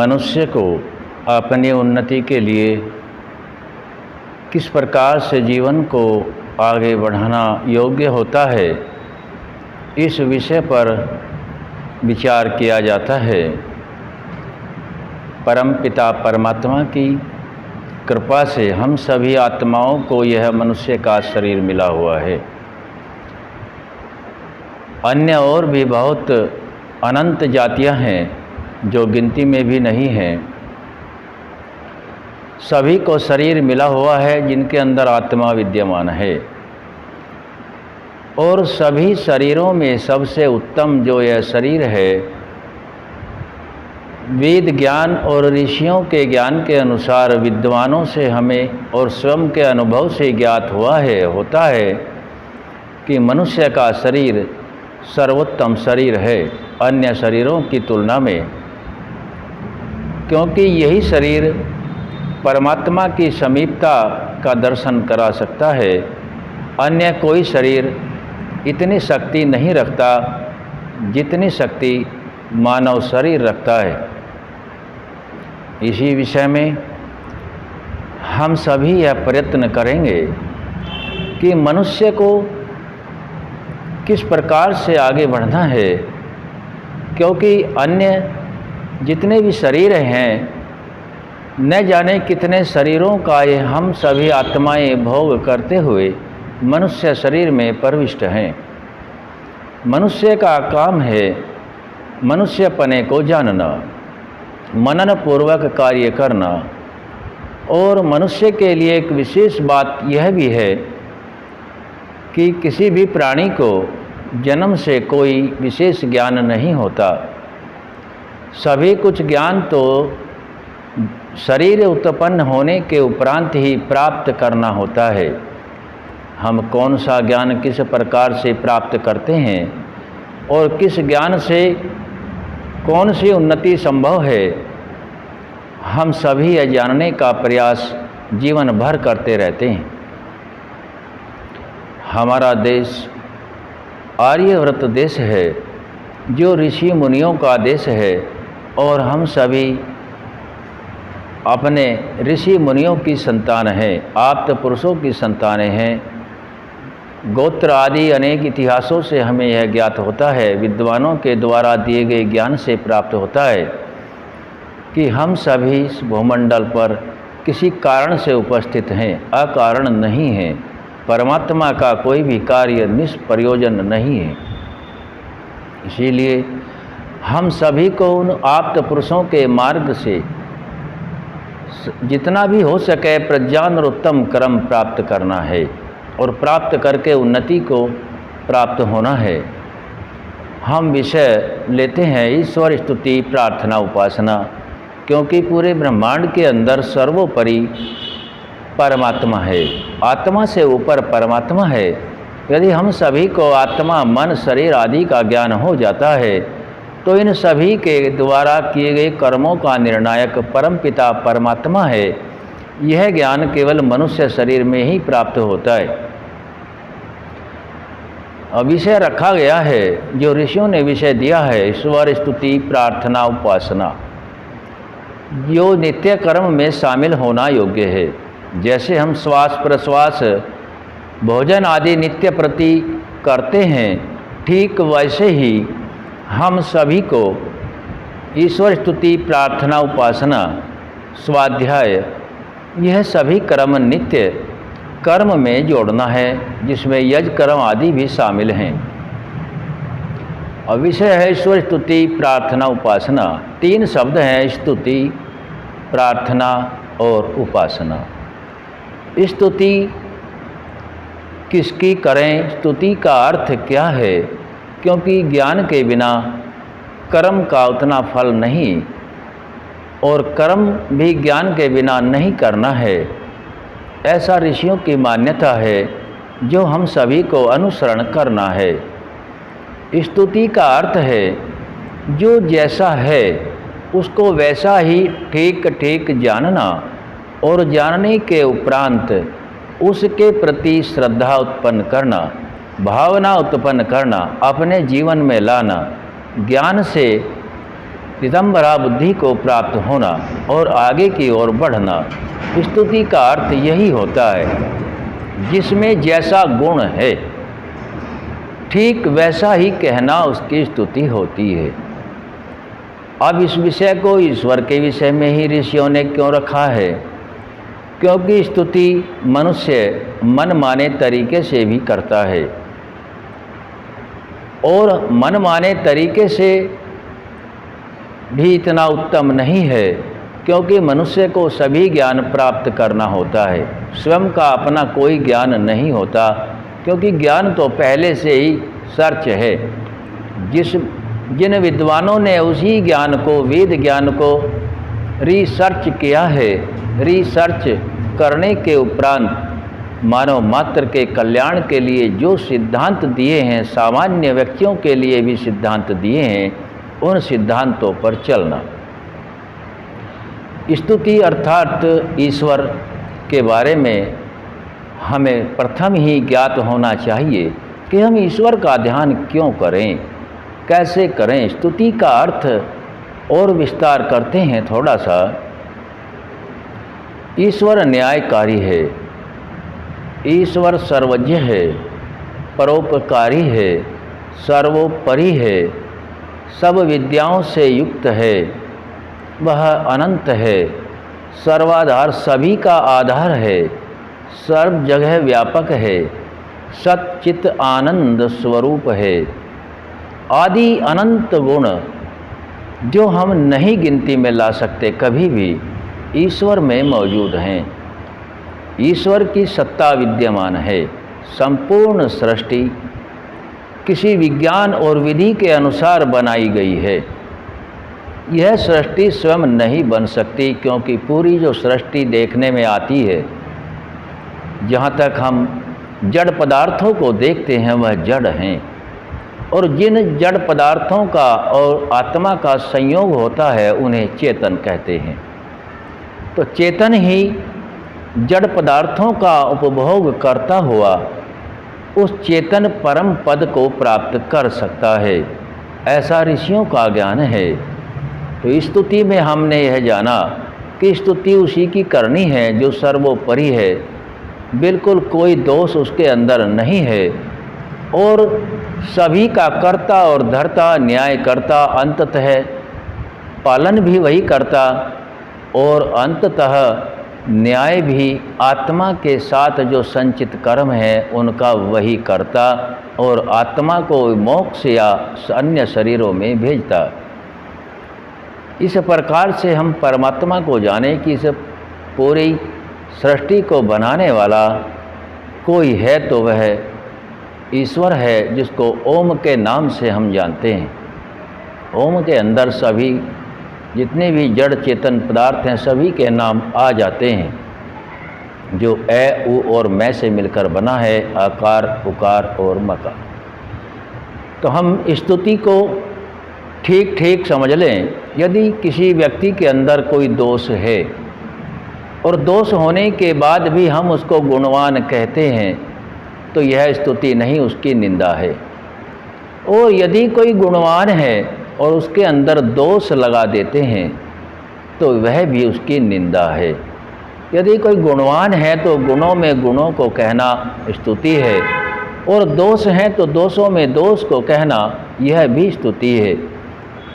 मनुष्य को अपनी उन्नति के लिए किस प्रकार से जीवन को आगे बढ़ाना योग्य होता है, इस विषय पर विचार किया जाता है। परमपिता परमात्मा की कृपा से हम सभी आत्माओं को यह मनुष्य का शरीर मिला हुआ है। अन्य और भी बहुत अनंत जातियां हैं जो गिनती में भी नहीं हैं। सभी को शरीर मिला हुआ है जिनके अंदर आत्मा विद्यमान है, और सभी शरीरों में सबसे उत्तम जो यह शरीर है, वेद ज्ञान और ऋषियों के ज्ञान के अनुसार विद्वानों से हमें और स्वयं के अनुभव से ज्ञात होता है कि मनुष्य का शरीर सर्वोत्तम शरीर है अन्य शरीरों की तुलना में, क्योंकि यही शरीर परमात्मा की समीपता का दर्शन करा सकता है। अन्य कोई शरीर इतनी शक्ति नहीं रखता जितनी शक्ति मानव शरीर रखता है। इसी विषय में हम सभी यह प्रयत्न करेंगे कि मनुष्य को किस प्रकार से आगे बढ़ना है, क्योंकि अन्य जितने भी शरीर हैं, न जाने कितने शरीरों का ये हम सभी आत्माएं भोग करते हुए मनुष्य शरीर में प्रविष्ट हैं। मनुष्य का काम है मनुष्यपने को जानना, मनन पूर्वक कार्य करना, और मनुष्य के लिए एक विशेष बात यह भी है कि किसी भी प्राणी को जन्म से कोई विशेष ज्ञान नहीं होता। सभी कुछ ज्ञान तो शरीर उत्पन्न होने के उपरांत ही प्राप्त करना होता है। हम कौन सा ज्ञान किस प्रकार से प्राप्त करते हैं और किस ज्ञान से कौन सी उन्नति संभव है, हम सभी यह जानने का प्रयास जीवन भर करते रहते हैं। हमारा देश आर्यव्रत देश है, जो ऋषि मुनियों का देश है, और हम सभी अपने ऋषि मुनियों की संतान हैं, आप्त पुरुषों की संतानें हैं। गोत्र आदि अनेक इतिहासों से हमें यह ज्ञात होता है, विद्वानों के द्वारा दिए गए ज्ञान से प्राप्त होता है कि हम सभी इस भूमंडल पर किसी कारण से उपस्थित हैं, अकारण नहीं हैं। परमात्मा का कोई भी कार्य निष्प्रयोजन नहीं है। इसीलिए हम सभी को उन आप्त पुरुषों के मार्ग से जितना भी हो सके प्रज्ञान और उत्तम कर्म प्राप्त करना है, और प्राप्त करके उन्नति को प्राप्त होना है। हम विषय लेते हैं ईश्वर स्तुति प्रार्थना उपासना, क्योंकि पूरे ब्रह्मांड के अंदर सर्वोपरि परमात्मा है, आत्मा से ऊपर परमात्मा है। यदि हम सभी को आत्मा मन शरीर आदि का ज्ञान हो जाता है, तो इन सभी के द्वारा किए गए कर्मों का निर्णायक परमपिता परमात्मा है। यह ज्ञान केवल मनुष्य शरीर में ही प्राप्त होता है। अब विषय रखा गया है, जो ऋषियों ने विषय दिया है, ईश्वर स्तुति प्रार्थना उपासना, जो नित्य कर्म में शामिल होना योग्य है। जैसे हम श्वास प्रश्वास भोजन आदि नित्य प्रति करते हैं, ठीक वैसे ही हम सभी को ईश्वर स्तुति प्रार्थना उपासना स्वाध्याय यह सभी कर्म नित्य कर्म में जोड़ना है, जिसमें यज्ञ कर्म आदि भी शामिल हैं। और विषय है ईश्वर स्तुति प्रार्थना उपासना। तीन शब्द हैं, स्तुति प्रार्थना और उपासना। स्तुति किसकी करें, स्तुति का अर्थ क्या है, क्योंकि ज्ञान के बिना कर्म का उतना फल नहीं, और कर्म भी ज्ञान के बिना नहीं करना है। ऐसा ऋषियों की मान्यता है, जो हम सभी को अनुसरण करना है। स्तुति का अर्थ है जो जैसा है उसको वैसा ही ठीक ठीक जानना, और जानने के उपरांत उसके प्रति श्रद्धा उत्पन्न करना, भावना उत्पन्न करना, अपने जीवन में लाना। ज्ञान से दिगंबरा बुद्धि को प्राप्त होना और आगे की ओर बढ़ना। स्तुति का अर्थ यही होता है, जिसमें जैसा गुण है ठीक वैसा ही कहना उसकी स्तुति होती है। अब इस विषय को ईश्वर के विषय में ही ऋषियों ने क्यों रखा है? क्योंकि स्तुति मनुष्य मनमाने तरीके से भी करता है, और मनमाने तरीके से भी इतना उत्तम नहीं है, क्योंकि मनुष्य को सभी ज्ञान प्राप्त करना होता है। स्वयं का अपना कोई ज्ञान नहीं होता, क्योंकि ज्ञान तो पहले से ही सर्च है। जिन विद्वानों ने उसी ज्ञान को, वेद ज्ञान को रिसर्च किया है, रिसर्च करने के उपरांत मानव मात्र के कल्याण के लिए जो सिद्धांत दिए हैं, सामान्य व्यक्तियों के लिए भी सिद्धांत दिए हैं, उन सिद्धांतों पर चलना। स्तुति अर्थात ईश्वर के बारे में हमें प्रथम ही ज्ञात होना चाहिए कि हम ईश्वर का ध्यान क्यों करें, कैसे करें। स्तुति का अर्थ और विस्तार करते हैं थोड़ा सा। ईश्वर न्यायकारी है, ईश्वर सर्वज्ञ है, परोपकारी है, सर्वोपरि है, सब विद्याओं से युक्त है, वह अनंत है, सर्वाधार, सभी का आधार है, सर्व जगह व्यापक है, सच्चित आनंद स्वरूप है। आदि अनंत गुण जो हम नहीं गिनती में ला सकते कभी भी, ईश्वर में मौजूद हैं। ईश्वर की सत्ता विद्यमान है। संपूर्ण सृष्टि किसी विज्ञान और विधि के अनुसार बनाई गई है। यह सृष्टि स्वयं नहीं बन सकती, क्योंकि पूरी जो सृष्टि देखने में आती है, जहाँ तक हम जड़ पदार्थों को देखते हैं वह जड़ हैं, और जिन जड़ पदार्थों का और आत्मा का संयोग होता है उन्हें चेतन कहते हैं। तो चेतन ही जड़ पदार्थों का उपभोग करता हुआ उस चेतन परम पद को प्राप्त कर सकता है, ऐसा ऋषियों का ज्ञान है। तो स्तुति में हमने यह जाना कि स्तुति उसी की करनी है जो सर्वोपरि है, बिल्कुल कोई दोष उसके अंदर नहीं है, और सभी का कर्ता और धर्ता, न्याय करता, अंततः पालन भी वही करता, और अंततः न्याय भी आत्मा के साथ जो संचित कर्म है उनका वही करता, और आत्मा को मोक्ष या अन्य शरीरों में भेजता। इस प्रकार से हम परमात्मा को जाने कि इस पूरी सृष्टि को बनाने वाला कोई है तो वह ईश्वर है, जिसको ओम के नाम से हम जानते हैं। ओम के अंदर सभी जितने भी जड़ चेतन पदार्थ हैं सभी के नाम आ जाते हैं, जो ए, उ और मैं से मिलकर बना है, आकार, उकार और मकार। तो हम स्तुति को ठीक ठीक समझ लें। यदि किसी व्यक्ति के अंदर कोई दोष है और दोष होने के बाद भी हम उसको गुणवान कहते हैं, तो यह स्तुति नहीं, उसकी निंदा है। और यदि कोई गुणवान है और उसके अंदर दोष लगा देते हैं, तो वह भी उसकी निंदा है। यदि कोई गुणवान है तो गुणों में गुणों को कहना स्तुति है, और दोष हैं तो दोषों में दोष को कहना यह भी स्तुति है।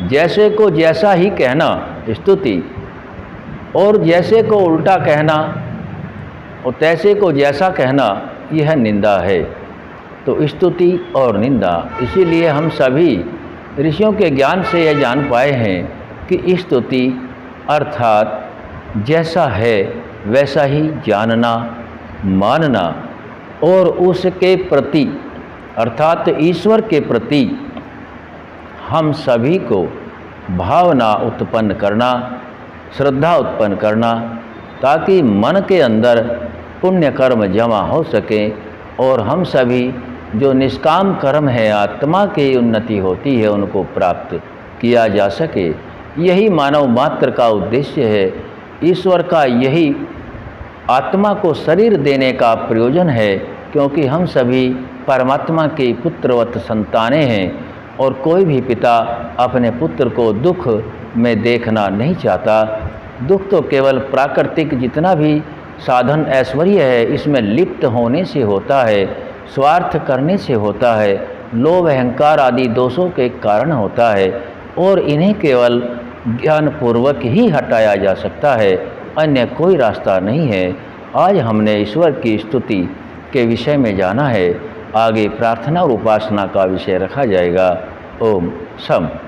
जैसे को जैसा ही कहना स्तुति, और जैसे को उल्टा कहना और तैसे को जैसा कहना यह निंदा है। तो स्तुति और निंदा, इसीलिए हम सभी ऋषियों के ज्ञान से यह जान पाए हैं कि स्तुति अर्थात जैसा है वैसा ही जानना, मानना, और उसके प्रति अर्थात ईश्वर के प्रति हम सभी को भावना उत्पन्न करना, श्रद्धा उत्पन्न करना, ताकि मन के अंदर पुण्य कर्म जमा हो सके, और हम सभी जो निष्काम कर्म है, आत्मा की उन्नति होती है, उनको प्राप्त किया जा सके। यही मानव मात्र का उद्देश्य है। ईश्वर का यही आत्मा को शरीर देने का प्रयोजन है, क्योंकि हम सभी परमात्मा के पुत्रवत संतानें हैं, और कोई भी पिता अपने पुत्र को दुख मैं देखना नहीं चाहता। दुख तो केवल प्राकृतिक जितना भी साधन ऐश्वर्य है इसमें लिप्त होने से होता है, स्वार्थ करने से होता है, लोभ अहंकार आदि दोषों के कारण होता है और इन्हें केवल ज्ञानपूर्वक ही हटाया जा सकता है, अन्य कोई रास्ता नहीं है। आज हमने ईश्वर की स्तुति के विषय में जाना है, आगे प्रार्थना और उपासना का विषय रखा जाएगा। ओम शम।